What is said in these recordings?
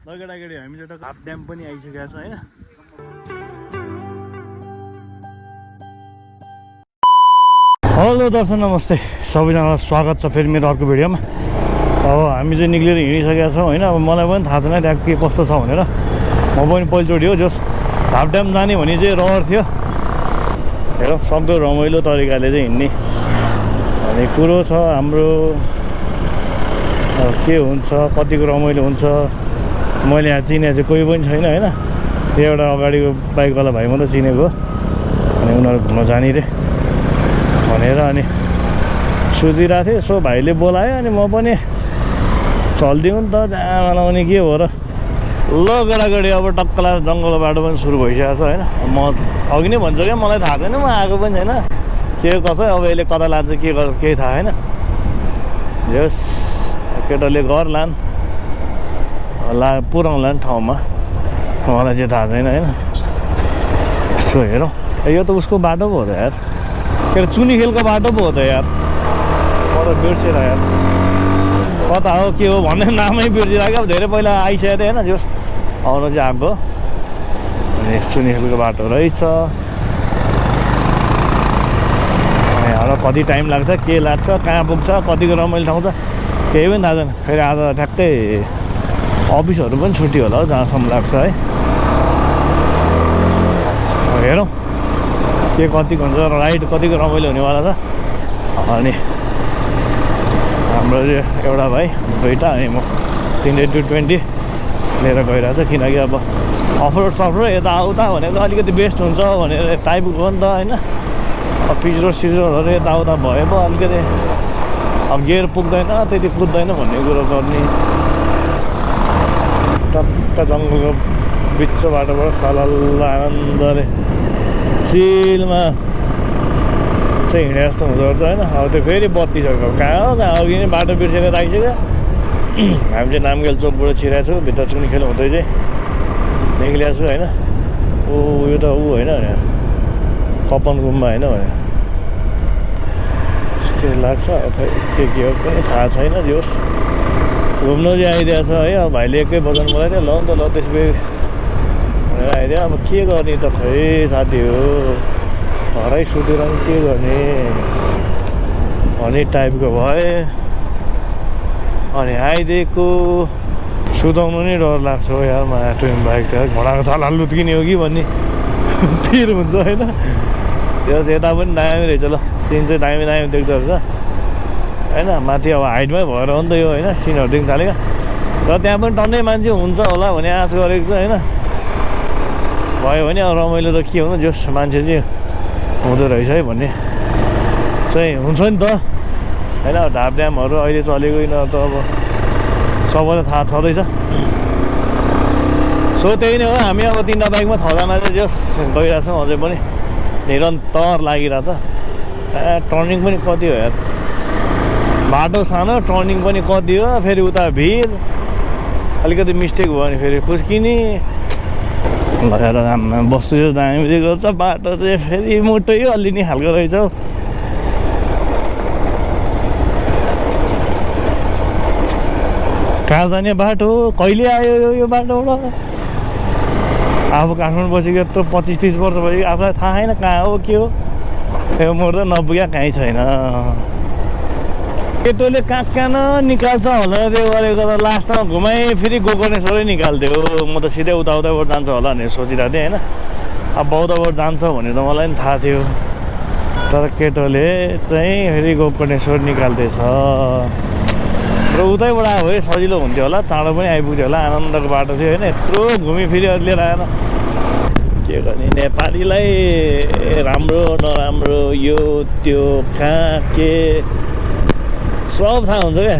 केटाकेटी हामी चाहिँ हाफ ड्याम पनि आइसकेको छ हैन। हेलो दर्शक नमस्ते सबैजनालाई स्वागत छ फेरि मेरो अर्को भिडियोमा। अब हामी चाहिँ निक्लेर हिँडिसकेका छौँ हैन। अब मलाई पनि थाहा छैन त्यहाँ के कस्तो छ भनेर, म पनि पहिलोचोटि हो जस हाफ ड्याम जाने भने चाहिँ रहर थियो। हेर सक्दो रमाइलो तरिकाले चाहिँ हिँड्ने भन्ने कुरो छ हाम्रो। के हुन्छ कतिको रमाइलो हुन्छ मैले यहाँ चिने चाहिँ कोही पनि छैन हैन। त्यो एउटा अगाडिको बाइकवाला भाइ मात्रै चिनेको अनि उनीहरू घुम्न जाने रे भनेर अनि सोधिरहेको थिएँ। सो भाइले बोलायो अनि म पनि चलिदिउँ नि त जहाँ बनाउने के हो र। ल गडागडी अब टक्कला जङ्गल बाटो पनि सुरु भइसकेको छ हैन। म अघि नै भन्छु क्या मलाई थाहा छैन, म आएको पनि छैन के कसो अब यसले कता लान्छ के गर्छ केही थाहा छैन। जस केटाले घर लान पुऱ्याउँला नि ठाउँमा, मलाई चाहिँ थाहा छैन होइन। यसो हेरौँ यो त उसको बाटो पो हो त यार, के अरे चुनी खेलको बाटो पो हो त यार। म त बिर्सेर यार कता हो के हो भन्ने नामै बिर्सिरहेको। अब धेरै पहिला आइसकेको थिएँ होइन, जस आउनु चाहिँ आएको अनि चुनी खेलको बाटो रहेछ। अनि अब कति टाइम लाग्छ के लाग्छ कहाँ पुग्छ कतिको रमाइलो ठाउँ छ केही पनि थाहा छैन। फेरि आज ठ्याक्कै अफिसहरू पनि छुट्टी होला हौ जहाँसम्म लाग्छ है। हेरौँ के कतिको हुन्छ राइड कतिको रमाइलो हुनेवाला छ। अनि हाम्रो चाहिँ एउटा भाइ दुईवटा अनि म 320 लिएर गइरहेको छ, किनकि अब अफरोड सफरोड यताउता भनेको अलिकति बेस्ट हुन्छ भनेर टाइपको हो नि त होइन। अब पिचरोड सिचरोडहरू यताउता भए पो अलिकति अब गियर पुग्दैन त्यति कुद्दैन भन्ने कुरो गर्ने। टक्क जङ्गलको बिच बाटोबाट सलल्ल आनन्दले चिलमा चाहिँ हिँडे जस्तो हुँदो रहेछ होइन। अब त्यो फेरि बत्ती छ कहाँ हो कहाँ अघि नै बाटो बिर्सेर आइसक्यो। हामी चाहिँ नामगेल चोकबाट छिरेको छु, भित्र चुनी खेल हुँदै चाहिँ निक्लिएको छु होइन। ऊ यो त ऊ होइन भने कपन गुम्बा होइन भने त्यस्तो लाग्छ। खै के हो पनि थाहा छैन। जोस् घुम्नु चाहिँ आइदिएको छ है। अब भाइले एकै बजाउनु बोलाइदियो ल त ल त्यसपछि भनेर आइदियो। अब के गर्ने त खै साथी हो घरै सुतेर पनि के गर्ने भन्ने टाइपको भए। अनि आइदिएको सुताउनु नै डर लाग्छ हो यार। मलाई ट्विन बाइक त घोडाको छाला लुत्किने हो कि भन्ने फिर हुन्छ होइन। त्यस यता पनि दामी रहेछ ल, सिन चाहिँ दामी दामी देख्दो रहेछ होइन। माथि अब हाइटमै भएर हो नि त यो होइन, सिनहरू देख्न थालेको। र त्यहाँ पनि टन्नै मान्छे हुन्छ होला भन्ने आश गरेको छ होइन। भयो भने अब रमाइलो त के हुनु जस मान्छे चाहिँ हुँदो रहेछ है भन्ने चाहिँ हुन्छ नि त होइन। ढाप ड्यामहरू अहिले चलेको न त अब सबैलाई थाहा छँदैछ। सो त्यही नै हो। हामी अब 3 बाइकमा 6 जना चाहिँ जस गइरहेको छौँ अझै पनि निरन्तर लागिरहेछ। टर्निङ पनि कति हो यार, बाटो सानो टर्निङ पनि कति हो। फेरि उता भिड अलिकति मिस्टेक भयो भने फेरि खुस्किने भएर बस्तु चाहिँ दामी गर्छ। बाटो चाहिँ फेरि मोटै अल्लिने खालको रहेछ हौ। कहाँ जाने बाटो कहिले आयो यो बाटोबाट। अब काठमाडौँ बसेको यत्रो 25-30 वर्ष भइसक्यो, आफूलाई थाहा छैन कहाँ हो के हो। त्यो मोड त नपुग्या कहीँ छैन। केटोले कहाँ कहाँ निकाल्छ होला त्यो गरेको त लास्टमा घुमाइ फेरि गोकर्णेश्वरै निकालिदियो। म त सिधै उता उताबाट जान्छ होला भनेर सोचिरहेको थिएँ होइन। अब बौद्धबाट जान्छ भने त मलाई पनि थाहा थियो, तर केटोले चाहिँ फेरि गोकर्णेश्वर निकाल्दैछ। र उतैबाट आयो है सजिलो हुन्थ्यो होला, चाँडो पनि आइपुग्थ्यो होला। आनन्दको बाटो थियो होइन। यत्रो घुमी फेरि लिएर आएन के गर्ने। नेपालीलाई राम्रो नराम्रो यो त्यो कहाँ के सब थाहा हुन्छ क्या,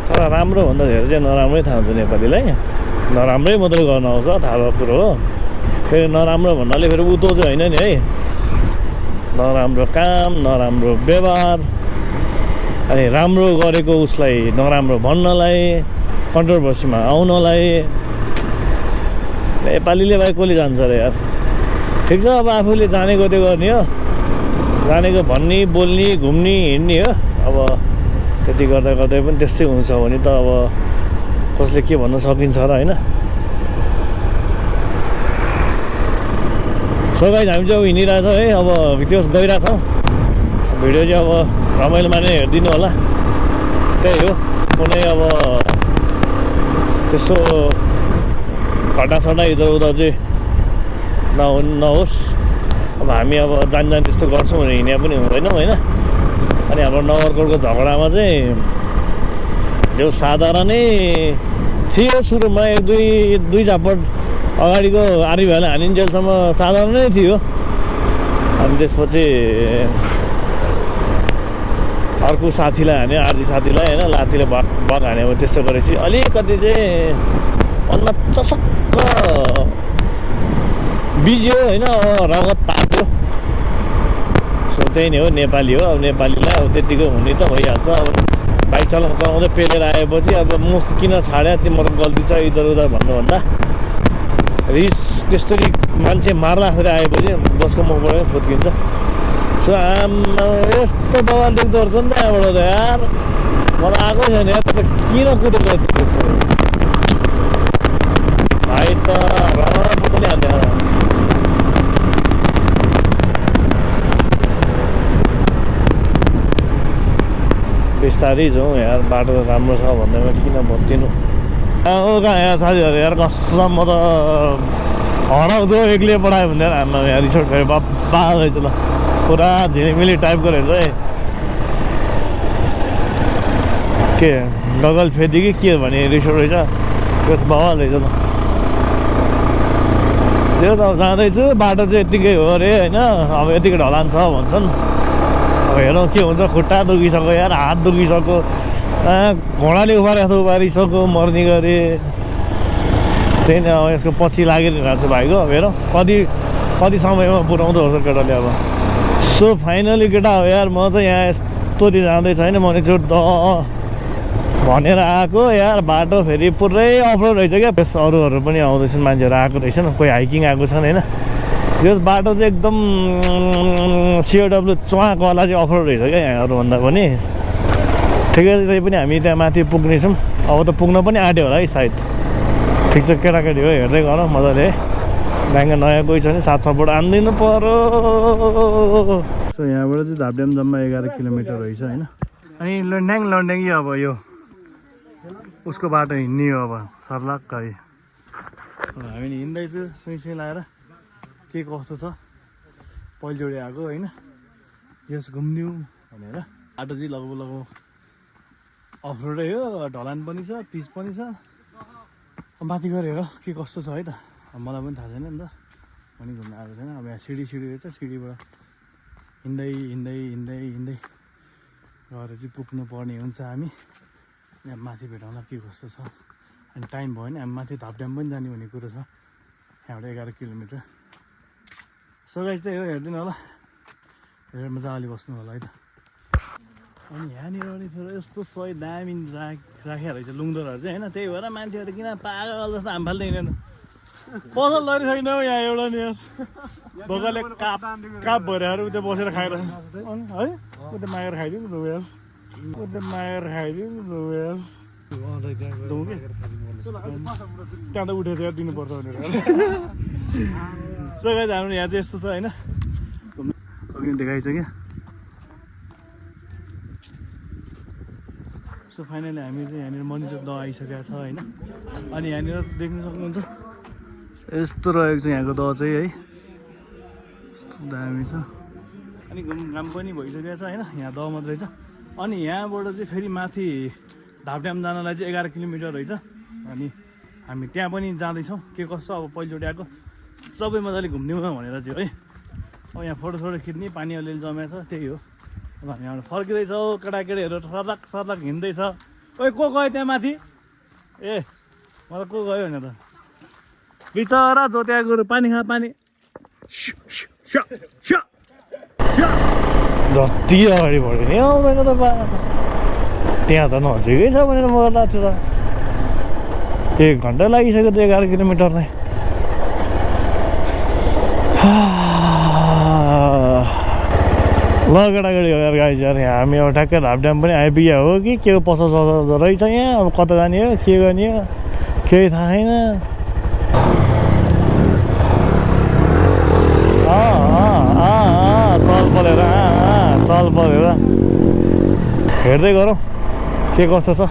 तर राम्रो भन्दा धेरै चाहिँ नराम्रै थाहा हुन्छ नेपालीलाई। नराम्रै मात्रै गर्न आउँछ थाहा भएको कुरो हो। फेरि नराम्रो भन्नाले फेरि उतो चाहिँ होइन नि है। नराम्रो काम नराम्रो व्यवहार अनि राम्रो गरेको उसलाई नराम्रो भन्नलाई कन्ट्रोभर्सीमा आउनलाई नेपालीले भाइ कसले जान्छ र यार। ठिक छ अब आफूले जानेको त्यो गर्ने हो, जानेको भन्ने बोल्ने घुम्ने हिँड्ने हो। अब त्यति गर्दा गर्दै पनि त्यस्तै हुन्छ भने त अब कसले के भन्न सकिन्छ र होइन। सो गाइस हामी चाहिँ अब हिँडिरहेछौँ है, अब त्यो गइरहेछौँ। भिडियो चाहिँ अब रमाइलो माने हेरिदिनु होला। त्यही हो, कुनै अब त्यस्तो घटनासटना इधर उधर चाहिँ नहोस्। अब हामी अब जान त्यस्तो गर्छौँ भने हिँडे पनि हुँदैनौँ होइन। अनि हाम्रो नगरकोटको झगडामा चाहिँ यो साधारणै थियो सुरुमा, एक दुई झापट अगाडिको आर्मी भाइलाई हानिन्जेलसम्म साधारणै थियो। अनि त्यसपछि अर्को साथीलाई हान्यो, आर्जी साथीलाई होइन, लाठीले बग हान्यो। त्यस्तो गरेपछि अलिकति चाहिँ मनमा चसक्क बिज्यो होइन, रगत तात्यो। सो त्यही नै हो, नेपाली हो। अब नेपालीलाई अब त्यतिको हुने त भइहाल्छ। अब बाइक चलाउँदै पेलेर आएपछि अब मुख किन छाड्या, तिम्रो गल्ती छ इधर उधर भन्नुभन्दा रिस त्यसरी मान्छे मार्दाखेरि आएपछि जसको मुखबाट फुत्किन्छ। सो आमा यस्तो बवाल देख्दो रहेछ नि त यहाँबाट त यार, मलाई आएकै छैन यार। त किन कुदेको भाइ त पनि हाल्दैन। बिस्तारै जाउँ यार, बाटो राम्रो छ भन्दैमा किन भत्किनु। ओ कहाँ यहाँ साथीहरू यार, कसम म त हराउँदो एक्लै पढायो भने हाम्रो यहाँ रिसोर्ट गयो बाबा रहेछ ल, पुरा झिलिमिली टाइपको रहेछ है। के डगल फेदी कि के भने रिसोर्ट रहेछ, त्यो बाबा रहेछ ल। त्यो त जाँदैछु, बाटो चाहिँ यतिकै हो अरे होइन। अब यतिकै ढलान छ भन्छन्। अब हेरौँ के हुन्छ। खुट्टा दुखिसक्यो यार, हात दुखिसक्यो, घोडाले उभारिसक्यो, मर्नी गरे। त्यही नै अब यसको पछि लागिरहेको छु भाइको। अब हेरौँ कति समयमा पुऱ्याउँदो रहेछ केटाले अब। सो फाइनली केटा हो यार, म चाहिँ यहाँ यस्तोरी जाँदैछ होइन, म एकचोटि द भनेर आएको यार। बाटो फेरि पुरै अफरोड रहेछ क्या। अरूहरू पनि आउँदैछन्, मान्छेहरू आएको रहेछन्, कोही हाइकिङ आएको छन् होइन। यो बाटो चाहिँ एकदम सिओडब्ल्यू चुवाकवाला चाहिँ अफरोड रहेछ क्या यहाँ अरूभन्दा पनि। ठिकै छ, त्यही पनि हामी त्यहाँ माथि पुग्नेछौँ। अब त पुग्न पनि आँट्यो होला है सायद। ठिक छ केटाकेटी हो, हेर्दै गर मजाले। ब्याङ्क नयाँ कोही छ भने साथ सपोर्ट आनिदिनु पर्यो। सो यहाँबाट चाहिँ धापड्याम जम्मा 11 किलोमिटर रहेछ होइन। अनि लन्ड्याङ अब यो उसको बाटो हिँड्ने हो अब सर्लाक्क है। हामी हिँड्दैछु सुई लाएर, के कस्तो छ पहिलोचोटि आएको होइन। यस घुम्यौँ भनेर। बाटो चाहिँ लगभग अफरोडै हो, ढलान पनि छ, पिच पनि छ। माथि गएर हेर के कस्तो छ है त, मलाई पनि थाहा छैन नि त, पनि घुम्न आएको छैन। अब यहाँ सिडी रहेछ, सिडीबाट हिँड्दै गएर चाहिँ पुग्नु पर्ने हुन्छ हामी। यहाँ माथि भेटाउँला के कस्तो छ। अनि टाइम भयो भने हामी माथि धापड्याम पनि जाने भन्ने कुरो छ, यहाँबाट 11 किलोमिटर। सो गाइस त्यही हो, हेरिदिनु होला, हेरेर मजाले बस्नु होला है त। अनि यहाँनिर अनि फेरि यस्तो सही दामी राखेको रहेछ लुङदोरहरू चाहिँ होइन। त्यही भएर मान्छेहरू किन पागल जस्तो हामी फाल्दै हिँडेन। पसल लडिसकेन हौ यहाँ एउटा नि यार, भोकाले काप भएर उता बसेर खाइरहेको है। उता मागेर खाइदिउँ न यार, उता मागेर खाइदिउँ न यार। त्यहाँ त उठेर यार दिनुपर्छ भनेर। सो गाइस हाम्रो यहाँ चाहिँ यस्तो छ होइन, घुम्नु देखाइसक्यो। सो फाइनली हामी चाहिँ यहाँनिर मनिचोक द आइसकेको छ होइन। अनि यहाँनिर देख्न सक्नुहुन्छ यस्तो रहेको छ यहाँको द चाहिँ है, यस्तो दामी छ। अनि घाम पनि भइसकेको छ होइन, यहाँ द मात्रै छ। अनि यहाँबाट चाहिँ फेरि माथि धापड्याम जानलाई चाहिँ 11 किलोमिटर रहेछ। अनि हामी त्यहाँ पनि जाँदैछौँ, के कस्तो अब पहिलोचोटि आएको सबै मजाले घुम्ने भनेर चाहिँ है। अब यहाँ फोटो खिच्ने, पानी अलिअलि जमेको छ, त्यही हो। अब हामी यहाँ फर्किँदैछौँ, केटाकेटीहरू सर्लाक हिँड्दैछ। ओइ को गयो त्यहाँ माथि? ए मलाई को गयो भने त बिचरा जो त्यहाँ गएर पानी खा, पानी जति अगाडि बढ्यो नि आउँदैन त बा। त्यहाँ त नजिकै छ भनेर म लाग्छ त 1 घन्टा लागिसक्यो त 11 किलोमिटर नै। ल केटाकेटी हो यार गाइस यार, हामी अब ठ्याक्कै धापड्याम पनि आइपुग्यो हो कि के पसल रहेछ यहाँ। अब कता जाने हो, के गर्ने हो। केही थाहा छैन। चल परेर हेर्दै गरौँ के कस्तो छ।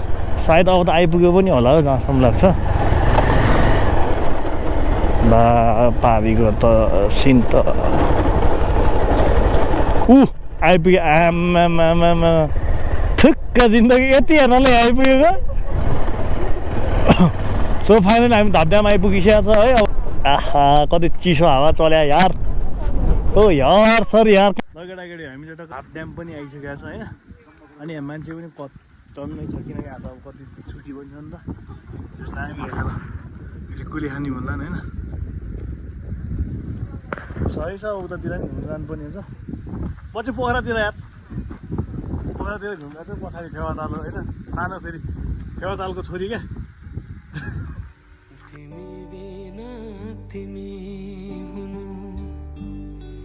सायद अब त आइपुग्यो पनि होला हो जहाँसम्म लाग्छ। बा पारीको त सिन त आइपुग्यो। आमा ठुक्क जिन्दगी यति हेर्नलाई आइपुगेको। सो फाइनल हामी धापड्याम आइपुगिसकेको छ है। आहा कति चिसो हावा चल्या यार। ओ यार सर यार केटाकेटी हामी चाहिँ धापड्याम पनि आइसकेको छ होइन। अनि यहाँ मान्छे पनि टन्नै छ किनकि आज अब कति छुट्टी पनि छ नि त। त्यसलाई हामी हेरेर फेरि कुली खानी भन्ला नि होइन। सही छ उतातिर नि घुम्नु जानु पर्ने हुन्छ। पछि पोखरातिर यार पोखरातिर घुम्दा चाहिँ पछाडि फेवाताल होइन। सानो फेरि फेवातालको छोरी क्या।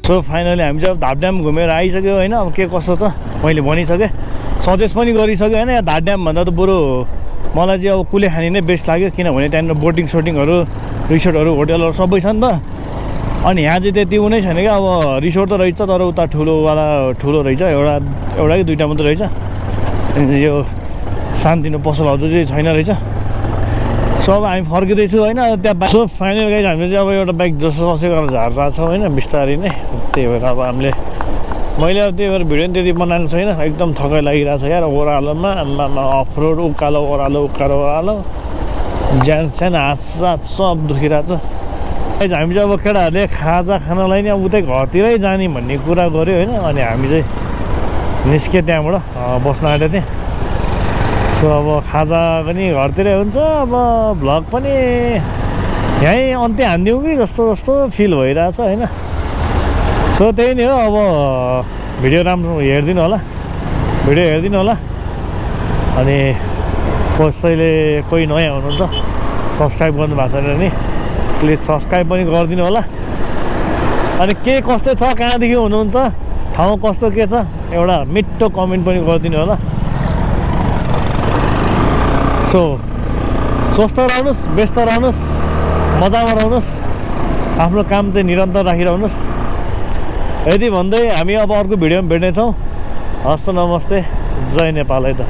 सो फाइनली हामी चाहिँ अब धापड्याम घुमेर आइसक्यो होइन। अब के कस्तो छ मैले भनिसकेँ, सजेस्ट पनि गरिसकेँ होइन। यहाँ धापड्यामभन्दा त बरु मलाई चाहिँ अब कुलेखानी नै बेस्ट लाग्यो किनभने त्यहाँनिर बोटिङ सोटिङहरू रिसोर्टहरू होटेलहरू सबै छ नि त। अनि यहाँ चाहिँ त्यति नै छैन क्या। अब रिसोर्ट त रहेछ तर उता ठुलो रहेछ एउटा कि दुईवटा मात्रै रहेछ। यो सानोतिनो पसलहरू चाहिँ छैन रहेछ। सो अब हामी फर्किँदैछु होइन त्यहाँ। सो फाइनल गाइज हामीले चाहिँ अब एउटा बाइक जसो गरेर झारिरहेको छौँ होइन बिस्तारै नै। त्यही भएर अब मैले अब त्यही भएर भिडियो पनि त्यति बनाएको छैन। एकदम थकाइ लागिरहेको छ यार ओह्रालोमा। आम्मामा अफरोड उकालो ओह्रालो ज्यान स्यान हात सात सब दुखिरहेको छ। हामी चाहिँ अब केटाहरूले खाजा खानलाई नै अब उतै घरतिरै जाने भन्ने कुरा गऱ्यो होइन। अनि हामी चाहिँ निस्क्यो त्यहाँबाट बस्न आँट्यो त्यहाँ। सो अब खाजा पनि घरतिरै हुन्छ। अब भ्लग पनि यहीँ अन्त्य हानिदिउँ कि जस्तो फिल भइरहेछ होइन। सो त्यही नै हो। अब भिडियो राम्रो हेरिदिनु होला। अनि कोही नयाँ हुनुहुन्छ सब्सक्राइब गर्नु भएको छैन नि प्लिज सब्सक्राइब पनि गरिदिनु होला। अनि के कस्तो छ कहाँदेखि हुनुहुन्छ ठाउँ कस्तो के छ एउटा मिठो कमेन्ट पनि गरिदिनु होला। सो स्वस्थ रहनुहोस्, व्यस्त रहनुहोस्, मजामा रहनुहोस्, आफ्नो काम चाहिँ निरन्तर राखिरहनुहोस्। यदि भन्दै हामी अब अर्को भिडियोमा भेट्नेछौँ। हस्त नमस्ते, जय नेपाल है त।